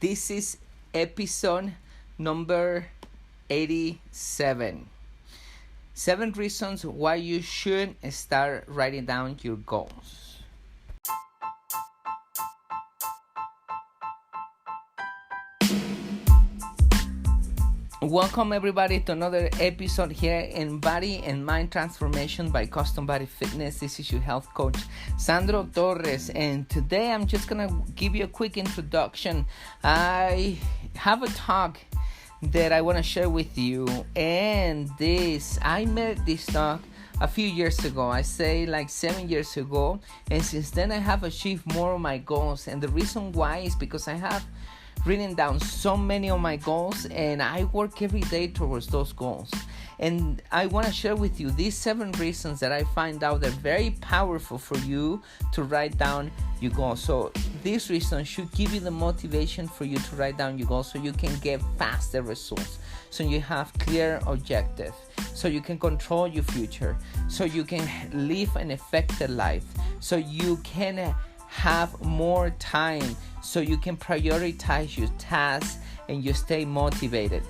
This is episode number 87. 7 reasons why you should start writing down your goals. Welcome everybody to another episode here in Body and Mind Transformation by Custom Body Fitness. This is your health coach, Sandro Torres, and today I'm just gonna give you a quick introduction. I have a talk that I want to share with you, and I met this talk a few years ago. I say like 7 years ago, and since then I have achieved more of my goals, and the reason why is because I have written down so many of my goals, and I work every day towards those goals. And I want to share with you these 7 reasons that I find out that are very powerful for you to write down your goals. So these reasons should give you the motivation for you to write down your goals so you can get faster results, so you have clear objective, so you can control your future, so you can live an effective life, so you can have more time, so you can prioritize your tasks and you stay motivated.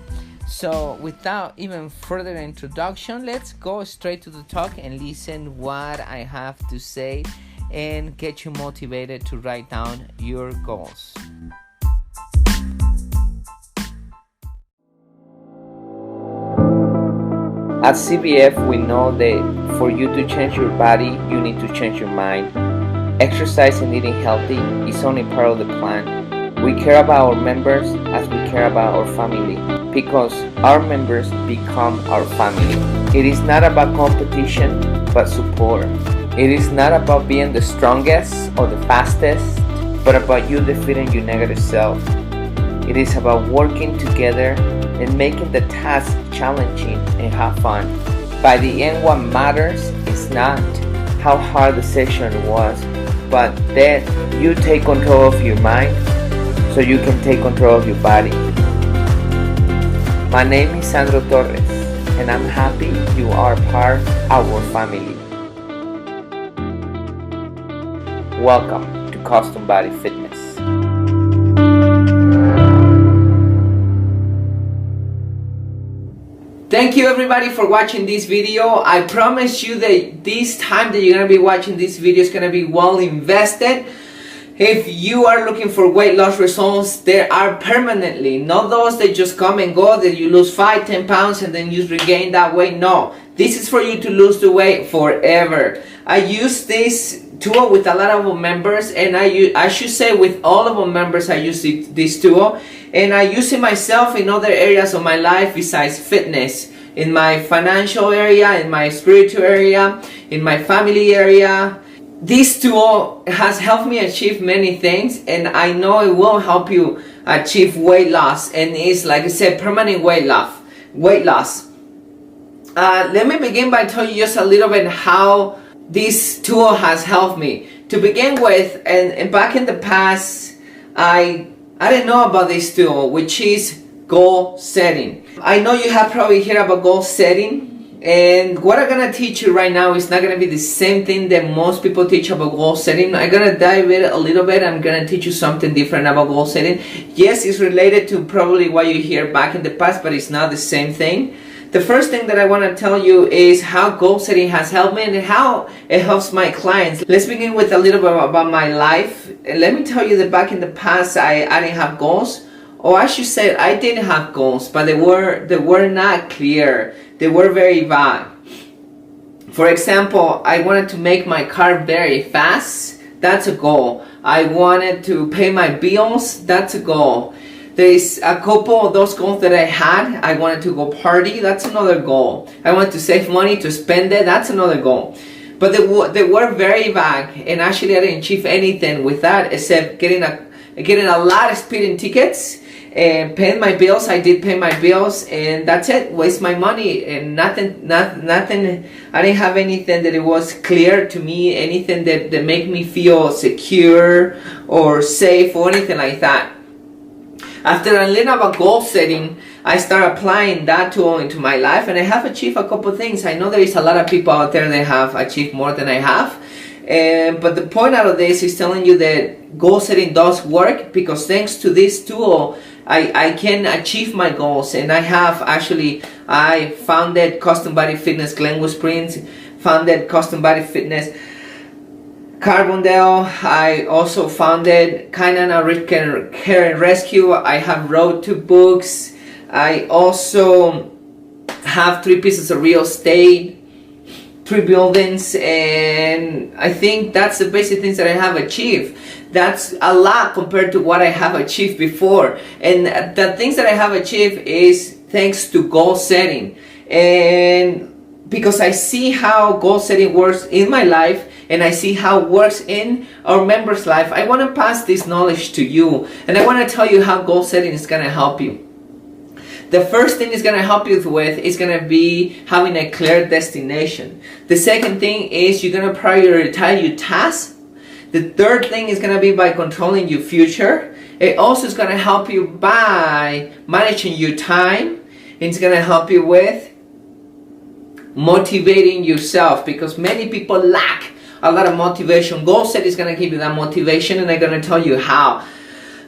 So without even further introduction, let's go straight to the talk and listen what I have to say and get you motivated to write down your goals. At CBF, we know that for you to change your body, you need to change your mind. Exercise and eating healthy is only part of the plan. We care about our members as we care about our family, because our members become our family. It is not about competition, but support. It is not about being the strongest or the fastest, but about you defeating your negative self. It is about working together and making the task challenging and have fun. By the end, what matters is not how hard the session was, but that you take control of your mind so you can take control of your body. My name is Sandro Torres, and I'm happy you are part of our family. Welcome to Custom Body Fitness. Thank you everybody for watching this video. I promise you that this time that you're going to be watching this video is going to be well invested. If you are looking for weight loss results, there are permanently, not those that just come and go, that you lose 5-10 pounds and then you regain that weight. No, this is for you to lose the weight forever. I use this tool with a lot of our members, and I should say with all of our members I use this tool, and I use it myself in other areas of my life besides fitness, in my financial area, in my spiritual area, in my family area. This tool has helped me achieve many things, and I know it will help you achieve weight loss, and it's, like I said, permanent weight loss. Let me begin by telling you just a little bit how this tool has helped me. To begin with, and back in the past, I didn't know about this tool, which is goal setting. I know you have probably heard about goal setting, and what I'm gonna teach you right now is not gonna be the same thing that most people teach about goal setting. I'm gonna dive in a little bit. I'm gonna teach you something different about goal setting. Yes, it's related to probably what you hear back in the past, but it's not the same thing. The first thing that I want to tell you is how goal setting has helped me and how it helps my clients. Let's begin with a little bit about my life. And let me tell you that back in the past, I didn't have goals. Or I should say I did have goals, but they were not clear. They were very vague. For example, I wanted to make my car very fast. That's a goal. I wanted to pay my bills. That's a goal. There's a couple of those goals that I had. I wanted to go party. That's another goal. I wanted to save money to spend it. That's another goal. But they were very vague, and actually I didn't achieve anything with that except getting a lot of speeding tickets and paying my bills. I did pay my bills, and that's it. Waste my money and nothing. I didn't have anything that it was clear to me, anything that made me feel secure or safe or anything like that. After I learned about goal setting, I started applying that tool into my life, and I have achieved a couple things. I know there is a lot of people out there that have achieved more than I have, But the point out of this is telling you that goal setting does work, because thanks to this tool, I can achieve my goals. And I founded Custom Body Fitness Glenwood Springs, founded Custom Body Fitness Carbondale. I also founded Kainana Rich Care and Rescue. I have wrote 2 books. I also have 3 pieces of real estate, 3 buildings, and I think that's the basic things that I have achieved. That's a lot compared to what I have achieved before. And the things that I have achieved is thanks to goal setting. And because I see how goal setting works in my life, and I see how it works in our members' life, I want to pass this knowledge to you. And I want to tell you how goal setting is going to help you. The first thing it's going to help you with is going to be having a clear destination. The second thing is you're going to prioritize your tasks. The third thing is going to be by controlling your future. It also is going to help you by managing your time. It's going to help you with motivating yourself, because many people lack a lot of motivation. Goal set is going to give you that motivation, and I'm going to tell you how.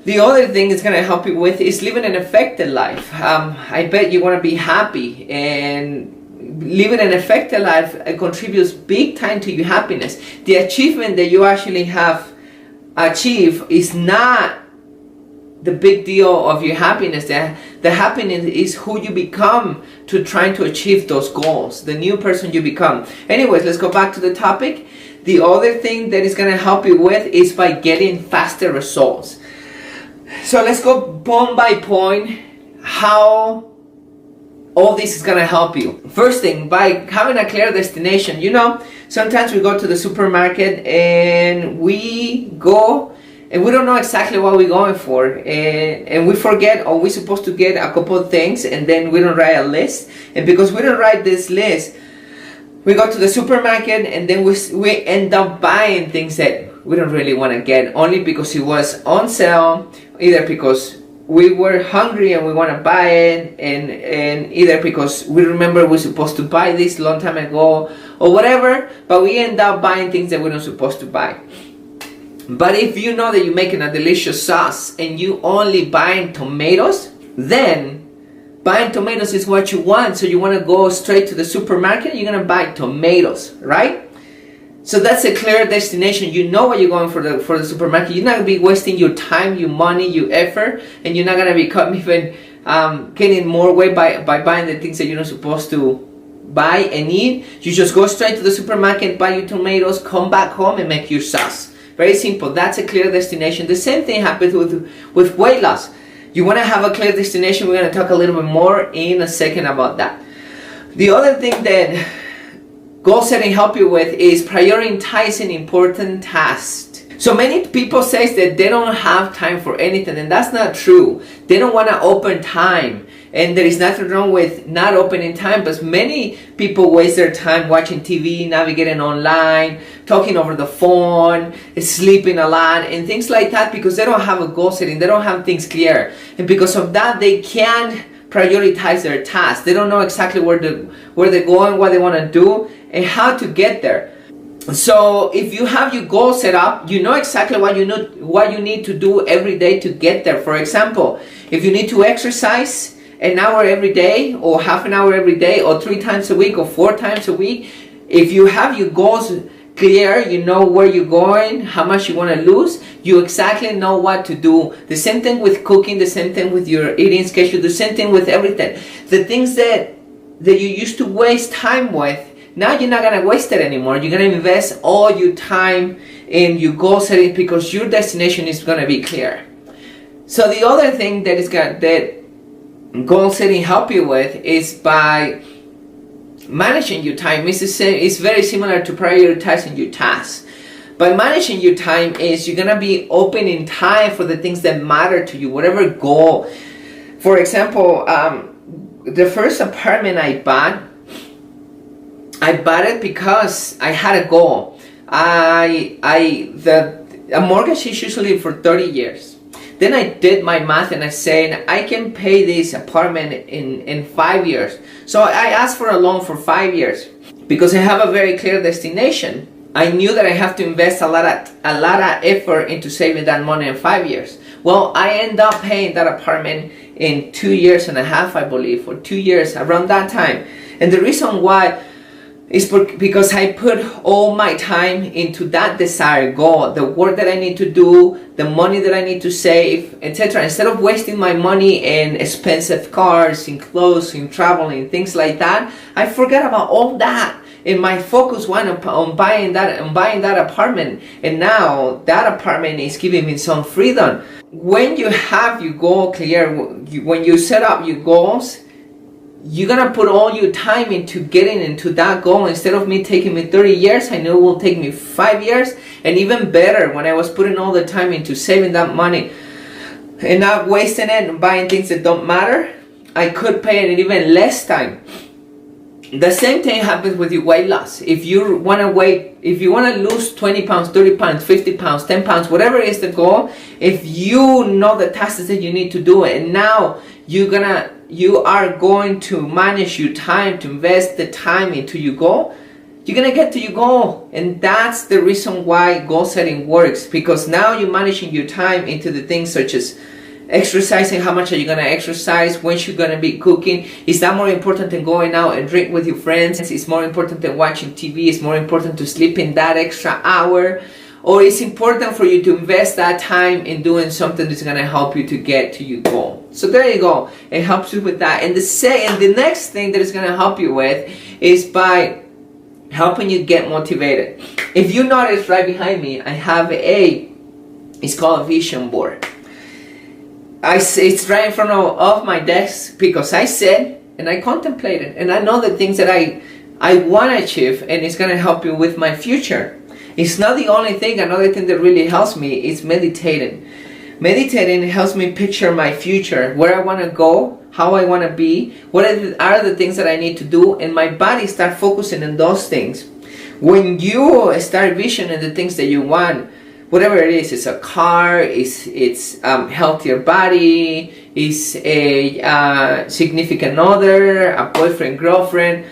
The other thing it's going to help you with is living an effective life. I bet you want to be happy, and living an effective life contributes big time to your happiness. The achievement that you actually have achieved is not the big deal of your happiness. The happiness is who you become to trying to achieve those goals, the new person you become. Anyways, let's go back to the topic. The other thing that is going to help you with is by getting faster results. So let's go point by point how all this is going to help you. First thing, by having a clear destination. You know, sometimes we go to the supermarket and we go and we don't know exactly what we're going for, and we forget, or we're supposed to get a couple of things, and then we don't write a list. And because we don't write this list, we go to the supermarket and then we end up buying things that we don't really want to get, only because it was on sale, either because we were hungry and we want to buy it, and either because we remember we're supposed to buy this a long time ago or whatever, but we end up buying things that we're not supposed to buy. But if you know that you're making a delicious sauce and you only buying tomatoes, then buying tomatoes is what you want. So you want to go straight to the supermarket, you're going to buy tomatoes, right? So that's a clear destination. You know what you're going for the supermarket. You're not going to be wasting your time, your money, your effort, and you're not going to become even getting more weight by buying the things that you're not supposed to buy and eat. You just go straight to the supermarket, buy your tomatoes, come back home and make your sauce. Very simple. That's a clear destination. The same thing happens with weight loss. You want to have a clear destination. We're going to talk a little bit more in a second about that. The other thing that goal setting help you with is prioritizing important tasks. So many people say that they don't have time for anything, and that's not true. They don't want to open time, and there is nothing wrong with not opening time, but many people waste their time watching TV, navigating online, talking over the phone, sleeping a lot, and things like that, because they don't have a goal setting. They don't have things clear, and because of that, they can't prioritize their tasks. They don't know exactly where they're going, what they want to do, and how to get there. So if you have your goal set up, you know exactly what you need to do every day to get there. For example, if you need to exercise an hour every day, or half an hour every day, or 3 times a week, or 4 times a week, if you have your goals clear, you know where you're going, how much you want to lose, you exactly know what to do. The same thing with cooking, the same thing with your eating schedule, the same thing with everything. The things that you used to waste time with, now you're not going to waste it anymore. You're going to invest all your time in your goal setting, because your destination is going to be clear. So the other thing that goal setting help you with is by managing your time. It's very similar to prioritizing your tasks. By managing your time is you're going to be opening time for the things that matter to you, whatever goal. For example, the first apartment I bought it because I had a goal. A mortgage is usually for 30 years. Then I did my math and I said I can pay this apartment in 5 years. So I asked for a loan for 5 years because I have a very clear destination. I knew that I have to invest a lot of effort into saving that money in 5 years. Well, I end up paying that apartment in 2.5 years, I believe, or 2 years, around that time. And the reason why is because I put all my time into that desired goal, the work that I need to do, the money that I need to save, etc. Instead of wasting my money in expensive cars, in clothes, in traveling, things like that, I forgot about all that. And my focus went on buying that apartment. And now that apartment is giving me some freedom. When you have your goal clear, when you set up your goals, you're gonna put all your time into getting into that goal. Instead of me taking me 30 years, I know it will take me 5 years. And even better, when I was putting all the time into saving that money and not wasting it and buying things that don't matter, I could pay it in even less time. The same thing happens with your weight loss. If you want to lose 20 pounds, 30 pounds, 50 pounds, 10 pounds, whatever is the goal, if you know the tasks that you need to do, and now you are going to manage your time, to invest the time into your goal, you're going to get to your goal. And that's the reason why goal setting works, because now you're managing your time into the things such as exercising. How much are you going to exercise? When you're going to be cooking? Is that more important than going out and drink with your friends? It's more important than watching TV? It's more important to sleep in that extra hour? Or it's important for you to invest that time in doing something that's going to help you to get to your goal? So there you go. It helps you with that. And the next thing that it's going to help you with is by helping you get motivated. If you notice right behind me, I have it's called a vision board. It's right in front of my desk because I sit and I contemplate it, and I know the things that I want to achieve, and it's going to help you with my future. It's not the only thing. Another thing that really helps me is meditating. Meditating helps me picture my future, where I want to go, how I want to be, what are the things that I need to do, and my body start focusing on those things. When you start visioning the things that you want, whatever it is, it's a car, it's healthier body, it's a significant other, a boyfriend, girlfriend,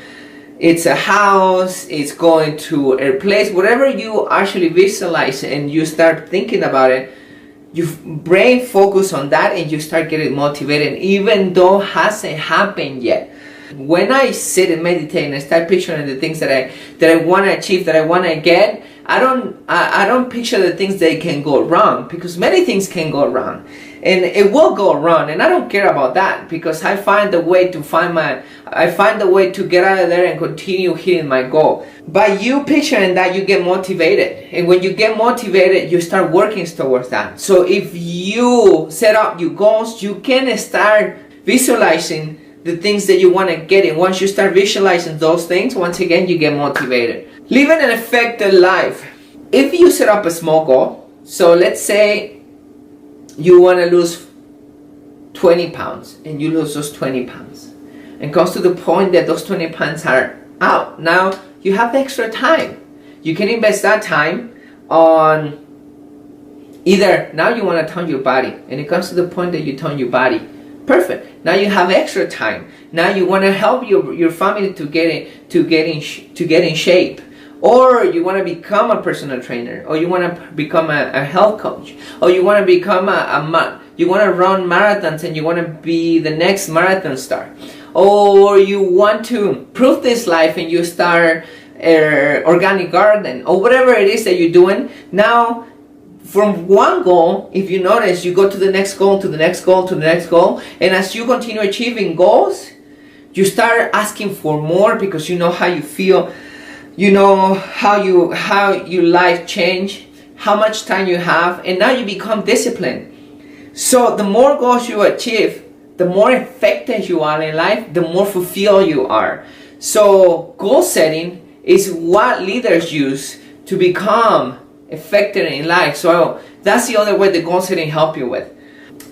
it's a house, it's going to a place, whatever you actually visualize and you start thinking about it, your brain focus on that and you start getting motivated, even though it hasn't happened yet. When I sit and meditate and I start picturing the things that I want to achieve, that I want to get, I don't picture the things that can go wrong, because many things can go wrong, and it will go wrong, and I don't care about that, because I find a way to get out of there and continue hitting my goal. By you picturing that, you get motivated, and when you get motivated, you start working towards that. So if you set up your goals, you can start visualizing the things that you want to get, and once you start visualizing those things, once again you get motivated. Living an effective life. If you set up a small goal, so let's say you want to lose 20 pounds and you lose those 20 pounds, and comes to the point that those 20 pounds are out. Now you have extra time. You can invest that time on either, now you want to tone your body, and it comes to the point that you tone your body. Perfect. Now you have extra time. Now you want to help your family to get in shape, or you want to become a personal trainer, or you want to become a health coach, or you want to become you want to run marathons and you want to be the next marathon star, or you want to improve this life and you start organic garden, or whatever it is that you're doing. Now, from one goal, if you notice, you go to the next goal, to the next goal, to the next goal, and as you continue achieving goals, you start asking for more, because you know how you feel, you know how your life change, how much time you have, and now you become disciplined. So the more goals you achieve, the more effective you are in life, the more fulfilled you are. So goal setting is what leaders use to become effective in life. So that's the other way the goal setting help you with.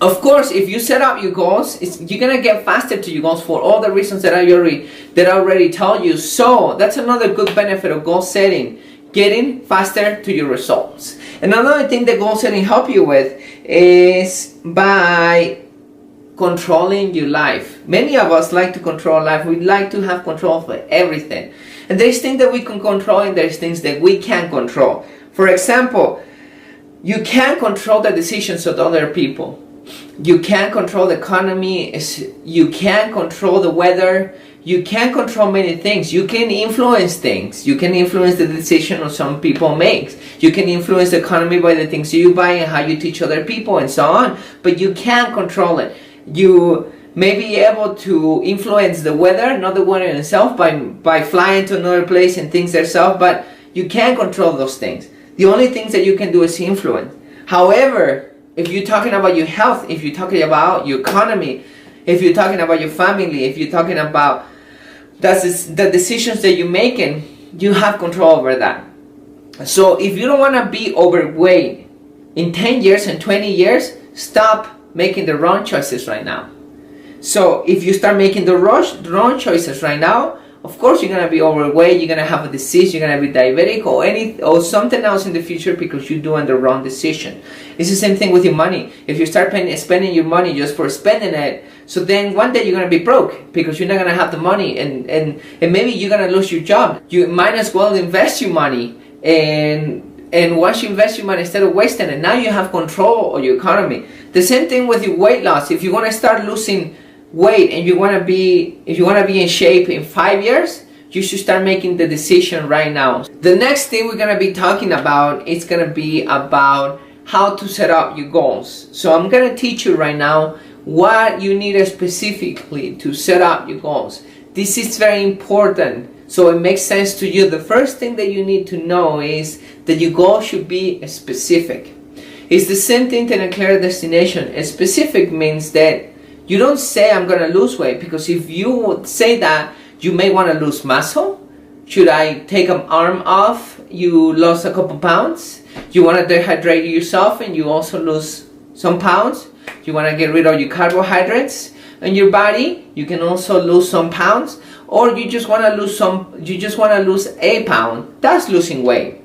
Of course, if you set up your goals, you're gonna get faster to your goals for all the reasons that I already told you. So that's another good benefit of goal setting, getting faster to your results. And another thing that goal setting help you with is by controlling your life. Many of us like to control life. We like to have control for everything. And there's things that we can control and there's things that we can't control. For example, you can't control the decisions of other people. You can't control the economy. You can't control the weather. You can't control many things. You can influence things. You can influence the decision of some people makes. You can influence the economy by the things you buy and how you teach other people and so on. But you can't control it. You may be able to influence the weather, not the weather itself, by flying to another place and things themselves, but you can't control those things. The only things that you can do is influence. However, if you're talking about your health, if you're talking about your economy, if you're talking about your family, if you're talking about the decisions that you're making, you have control over that. So if you don't want to be overweight in 10 years and 20 years, stop making the wrong choices right now. So if you start making the wrong choices right now, of course you're going to be overweight, you're going to have a disease, you're going to be diabetic or something else in the future because you're doing the wrong decision. It's the same thing with your money. If you start spending your money just for spending it, so then one day you're going to be broke because you're not going to have the money and maybe you're going to lose your job. You might as well invest your money and once you invest your money, instead of wasting it, now you have control of your economy. The same thing with your weight loss. If you want to start losing weight and if you want to be in shape in 5 years, you should start making the decision right now. The next thing we're going to be talking about is going to be about how to set up your goals. So I'm going to teach you right now what you need specifically to set up your goals. This is very important so it makes sense to you. The first thing that you need to know is that your goal should be specific. It's the same thing to a clear destination. Specific means that you don't say I'm going to lose weight, because if you would say that, you may want to lose muscle. Should I take an arm off? You lost a couple pounds. You want to dehydrate yourself and you also lose some pounds. You want to get rid of your carbohydrates in your body. You can also lose some pounds. Or you just want to lose a pound. That's losing weight.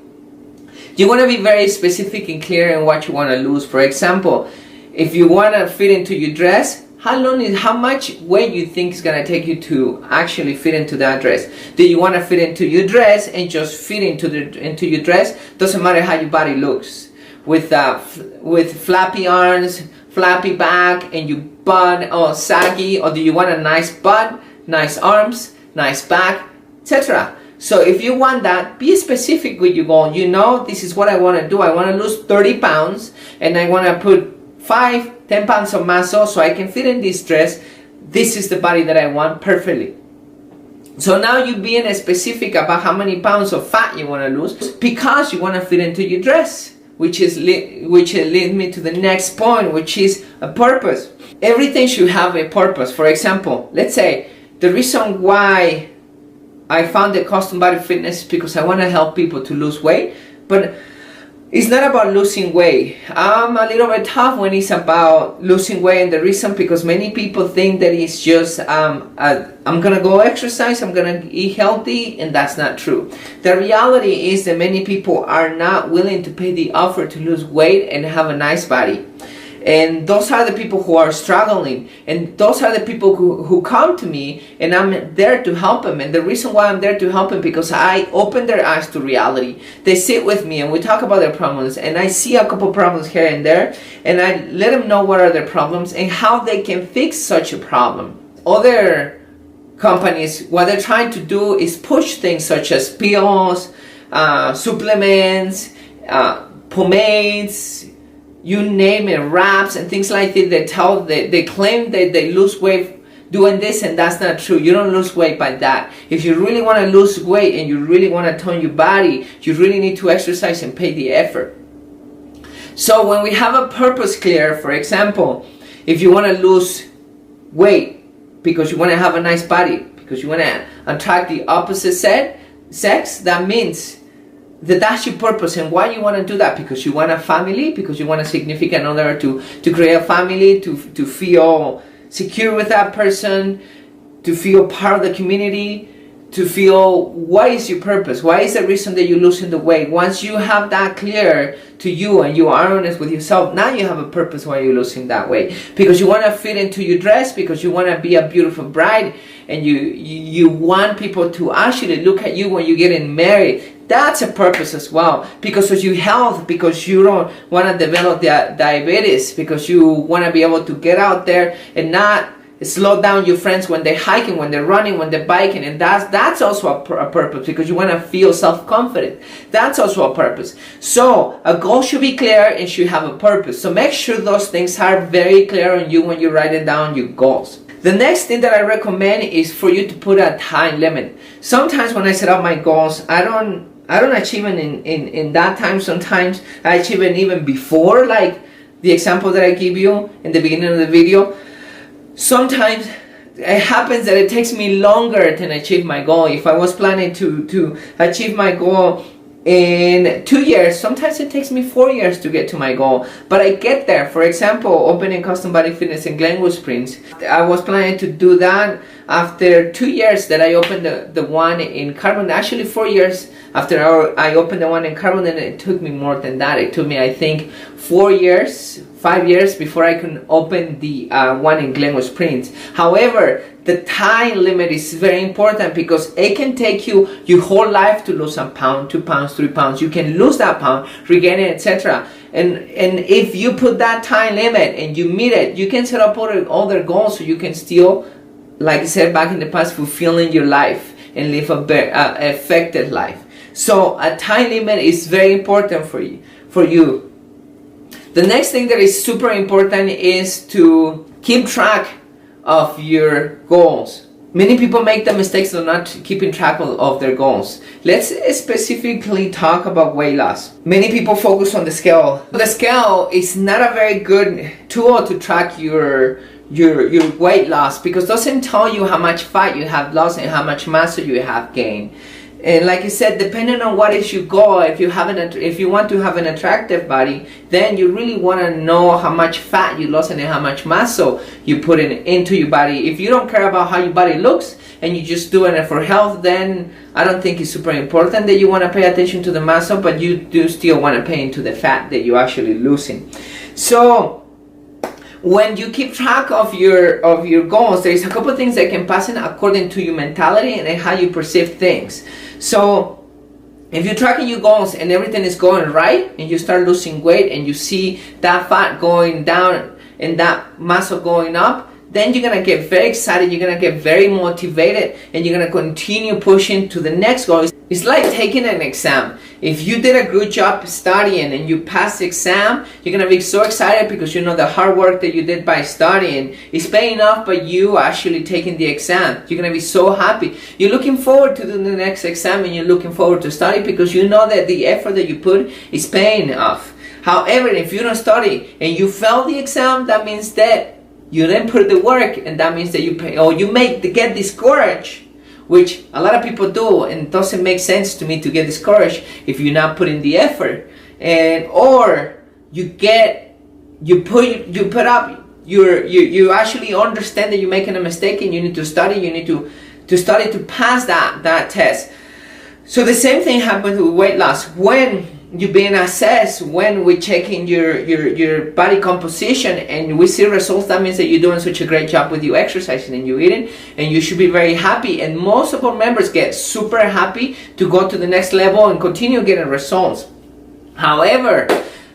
You want to be very specific and clear in what you want to lose. For example, if you want to fit into your dress, how much weight you think is going to take you to actually fit into that dress? Do you want to fit into your dress and just fit into your dress? Doesn't matter how your body looks. With flappy arms, flappy back, and your butt all saggy, or do you want a nice butt, nice arms, nice back, etc.? So if you want that, be specific with your goal. You know, this is what I want to do. I want to lose 30 pounds and I want to put 10 pounds of muscle so I can fit in this dress. This is the body that I want perfectly. So now you're being specific about how many pounds of fat you want to lose because you want to fit into your dress, which leads me to the next point, which is a purpose. Everything should have a purpose. For example, let's say the reason why I founded Custom Body Fitness is because I want to help people to lose weight, but it's not about losing weight. I'm a little bit tough when it's about losing weight, and the reason because many people think that it's just I'm gonna go exercise, I'm gonna eat healthy, and that's not true. The reality is that many people are not willing to pay the offer to lose weight and have a nice body. And those are the people who are struggling. And those are the people who come to me, and I'm there to help them. And the reason why I'm there to help them, because I open their eyes to reality. They sit with me and we talk about their problems. And I see a couple problems here and there. And I let them know what are their problems and how they can fix such a problem. Other companies, what they're trying to do is push things such as pills, supplements, pomades, you name it, wraps and things like that. They claim that they lose weight doing this, and that's not true. You don't lose weight by that. If you really want to lose weight and you really want to tone your body, you really need to exercise and pay the effort. So when we have a purpose clear, for example, if you want to lose weight because you want to have a nice body, because you want to attract the opposite sex, that means that's your purpose. And why you want to do that? Because you want a family, because you want a significant other to create a family, to feel secure with that person, to feel part of the community, to feel what is your purpose, what is the reason that you're losing the weight. Once you have that clear to you and you are honest with yourself, now you have a purpose why you're losing that weight, because you want to fit into your dress, because you want to be a beautiful bride, and you want people to actually look at you when you're getting married. That's a purpose as well, because of your health, because you don't want to develop diabetes, because you want to be able to get out there and not slow down your friends when they're hiking, when they're running, when they're biking. And that's also a purpose, because you want to feel self-confident. That's also a purpose. So a goal should be clear and should have a purpose. So make sure those things are very clear on you when you're writing down your goals. The next thing that I recommend is for you to put a time limit. Sometimes when I set up my goals, I don't achieve it in that time. Sometimes I achieve it even before, like the example that I give you in the beginning of the video. Sometimes it happens that it takes me longer to achieve my goal. If I was planning to achieve my goal in 2 years, sometimes it takes me 4 years to get to my goal, but I get there. For example, opening Custom Body Fitness in Glenwood Springs, I was planning to do that after 2 years that I opened the one in Carbondale. Actually 4 years after I opened the one in Carbondale, and it took me more than that. It took me, I think, 5 years before I could open the one in Glenwood Springs. However, the time limit is very important, because it can take you your whole life to lose a pound, 2 pounds, 3 pounds. You can lose that pound, regain it, etc. And if you put that time limit and you meet it, you can set up other goals, so you can still, like I said back in the past, fulfilling your life and live a better, effective life. So a time limit is very important for you. The next thing that is super important is to keep track of your goals. Many people make the mistakes of not keeping track of their goals. Let's specifically talk about weight loss. Many people focus on the scale. The scale is not a very good tool to track your weight loss, because it doesn't tell you how much fat you have lost and how much muscle you have gained. And like I said, depending on what is your goal, if you want to have an attractive body, then you really want to know how much fat you lost and how much muscle you put into your body. If you don't care about how your body looks and you're just doing it for health, then I don't think it's super important that you want to pay attention to the muscle, but you do still want to pay into the fat that you're actually losing. So when you keep track of your goals, there is a couple of things that can pass in according to your mentality and how you perceive things. So if you're tracking your goals and everything is going right, and you start losing weight and you see that fat going down and that muscle going up, then you're going to get very excited, you're going to get very motivated, and you're going to continue pushing to the next goal. It's like taking an exam. If you did a good job studying and you passed the exam, you're going to be so excited, because you know the hard work that you did by studying is paying off by you actually taking the exam. You're going to be so happy. You're looking forward to the next exam, and you're looking forward to study, because you know that the effort that you put is paying off. However, if you don't study and you fail the exam, that means that you didn't put the work, and that means that you pay, or you get discouraged, which a lot of people do, and it doesn't make sense to me to get discouraged if you're not putting the effort, or you actually understand that you're making a mistake and you need to study. You need to study to pass that test. So the same thing happens with weight loss. When you're being assessed, when we're checking your body composition and we see results, that means that you're doing such a great job with your exercising and your eating, and you should be very happy. And most of our members get super happy to go to the next level and continue getting results. However,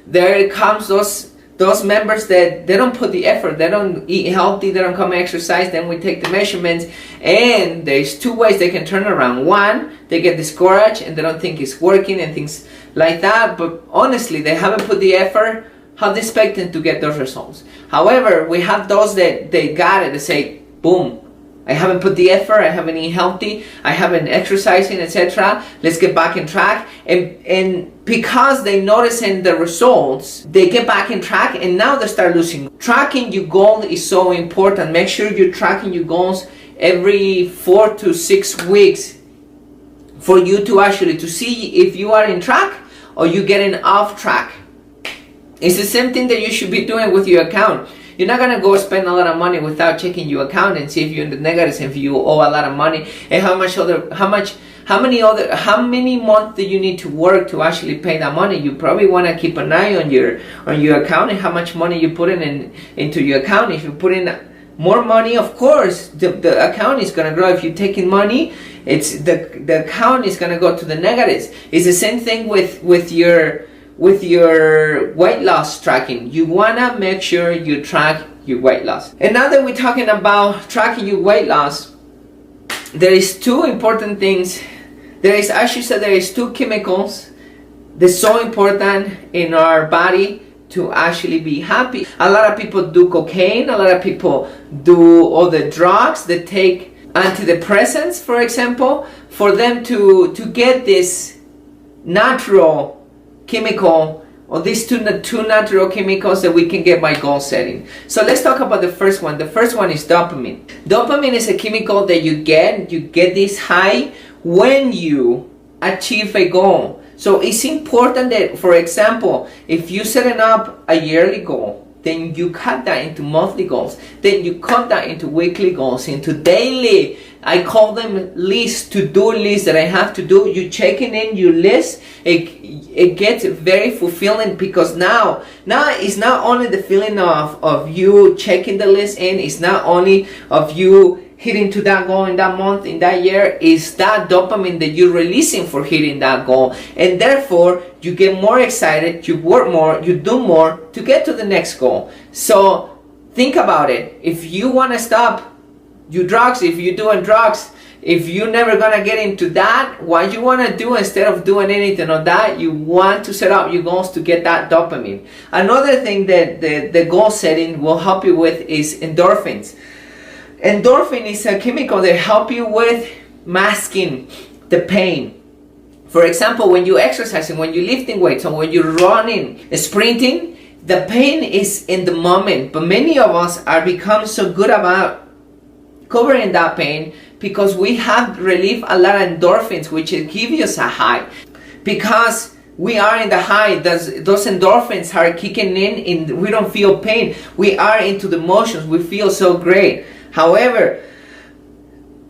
there comes those members that they don't put the effort, they don't eat healthy, they don't come exercise. Then we take the measurements, and there's two ways they can turn around. One, they get discouraged and they don't think it's working and things like that, but honestly they haven't put the effort. How they expecting to get those results? However, we have those that they got it. They say, boom, I haven't put the effort, I haven't eaten healthy, I haven't exercising, etc. Let's get back in track. And because they noticing the results, they get back in track, and now they start losing. Tracking your goal is so important. Make sure you're tracking your goals every 4 to 6 weeks for you to actually to see if you are in track or you getting off track. It's the same thing that you should be doing with your account. You're not gonna go spend a lot of money without checking your account and see if you're in the negatives, if you owe a lot of money, and how many months do you need to work to actually pay that money. You probably want to keep an eye on your account and how much money you put into your account. If you put in more money, of course the account is going to grow. If you're taking money, it's the account is going to go to the negatives. It's the same thing with your weight loss tracking. You want to make sure you track your weight loss. And now that we're talking about tracking your weight loss, there is two important things. There is two chemicals that's so important in our body to actually be happy. A lot of people do cocaine, a lot of people do all the drugs, they take antidepressants, for example, for them to get this natural chemical, or these two natural chemicals that we can get by goal setting. So let's talk about the first one. The first one is dopamine. Dopamine is a chemical that you get this high when you achieve a goal. So it's important that, for example, if you're setting up a yearly goal, then you cut that into monthly goals, then you cut that into weekly goals, into daily, I call them lists, to-do lists that I have to do. You checking in your list, it gets very fulfilling, because now it's not only the feeling of you checking the list in, it's not only of you hitting to that goal in that month, in that year, is that dopamine that you're releasing for hitting that goal. And therefore, you get more excited, you work more, you do more to get to the next goal. So think about it. If you want to stop your drugs, if you're doing drugs, if you're never going to get into that, what you want to do instead of doing anything on that, you want to set up your goals to get that dopamine. Another thing that the goal setting will help you with is endorphins. Endorphin is a chemical that helps you with masking the pain. For example, when you're exercising, when you're lifting weights, or when you're running, sprinting, the pain is in the moment. But many of us are become so good about covering that pain because we have relieved a lot of endorphins, which give us a high. Because we are in the high, those endorphins are kicking in, we don't feel pain. We are into the motions, we feel so great. However,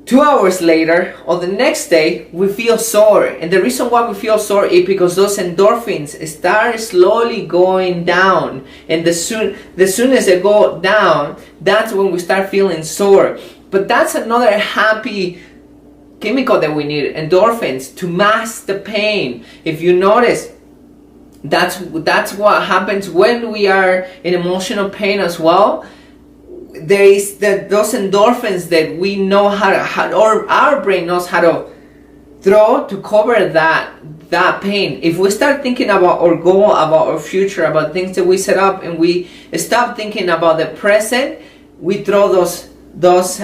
2 hours later or the next day, we feel sore. And the reason why we feel sore is because those endorphins start slowly going down. And as soon as they go down, that's when we start feeling sore. But that's another happy chemical that we need, endorphins, to mask the pain. If you notice, that's what happens when we are in emotional pain as well. There is those endorphins that we know how or our brain knows how to throw to cover that pain. If we start thinking about our goal, about our future, about things that we set up, and we stop thinking about the present, we throw those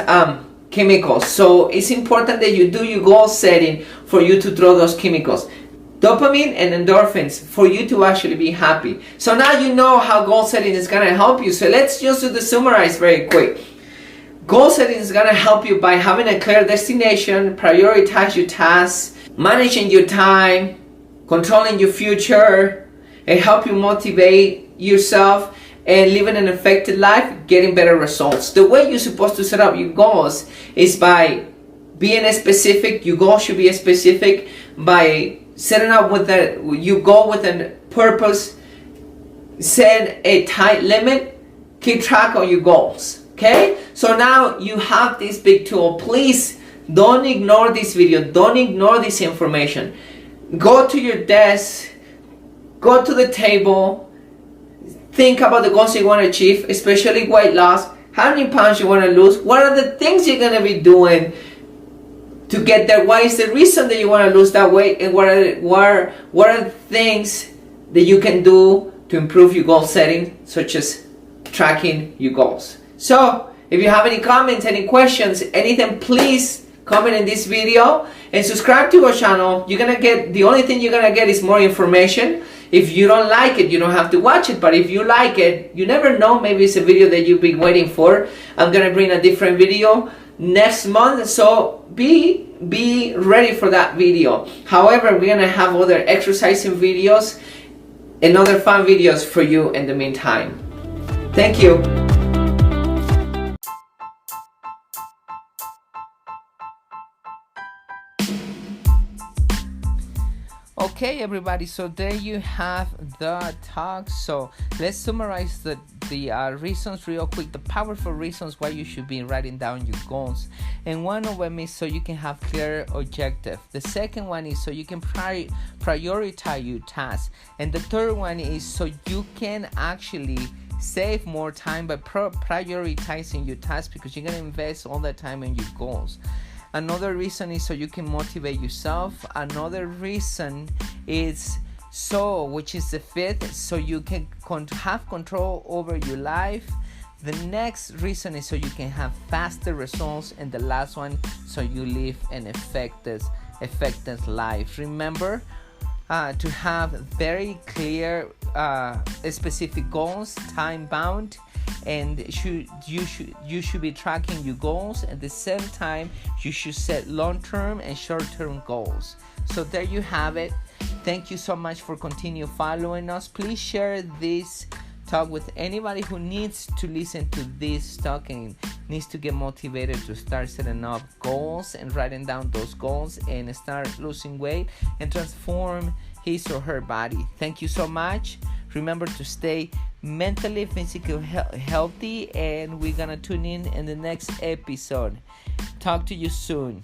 chemicals. So it's important that you do your goal setting for you to throw those chemicals, dopamine and endorphins, for you to actually be happy. So now you know how goal setting is going to help you. So let's just do the summarize very quick. Goal setting is going to help you by having a clear destination, prioritize your tasks, managing your time, controlling your future, and help you motivate yourself and living an effective life, getting better results. The way you're supposed to set up your goals is by being specific. Your goal should be specific by setting up you go with a purpose, set a tight limit, keep track of your goals. Okay? So now you have this big tool. Please don't ignore this video. Don't ignore this information. Go to your desk, go to the table, think about the goals you want to achieve, especially weight loss, how many pounds you want to lose, what are the things you're going to be doing to get there, what is the reason that you want to lose that weight, and what are the things that you can do to improve your goal setting, such as tracking your goals. So if you have any comments, any questions, anything, please comment in this video and subscribe to our channel. The only thing you're gonna get is more information. If you don't like it, you don't have to watch it, but if you like it, you never know, maybe it's a video that you've been waiting for. I'm gonna bring a different video next month, so be ready for that video. However, we're gonna have other exercising videos and other fun videos for you in the meantime. Thank you. Okay, everybody, so there you have the talk. So let's summarize the reasons real quick, the powerful reasons why you should be writing down your goals. And one of them is so you can have clear objective. The second one is so you can prioritize your tasks. And the third one is so you can actually save more time by prioritizing your tasks, because you're going to invest all the time in your goals. Another reason is so you can motivate yourself. Another reason is which is the fifth, so you can have control over your life. The next reason is so you can have faster results. And the last one, so you live an effective life. Remember to have very clear specific goals, time bound, and you should be tracking your goals. At the same time, you should set long-term and short-term goals. So there you have it. Thank you so much for continue following us. Please share this talk with anybody who needs to listen to this talk and needs to get motivated to start setting up goals and writing down those goals and start losing weight and transform his or her body. Thank you so much. Remember to stay mentally, physically healthy, and we're gonna tune in the next episode. Talk to you soon.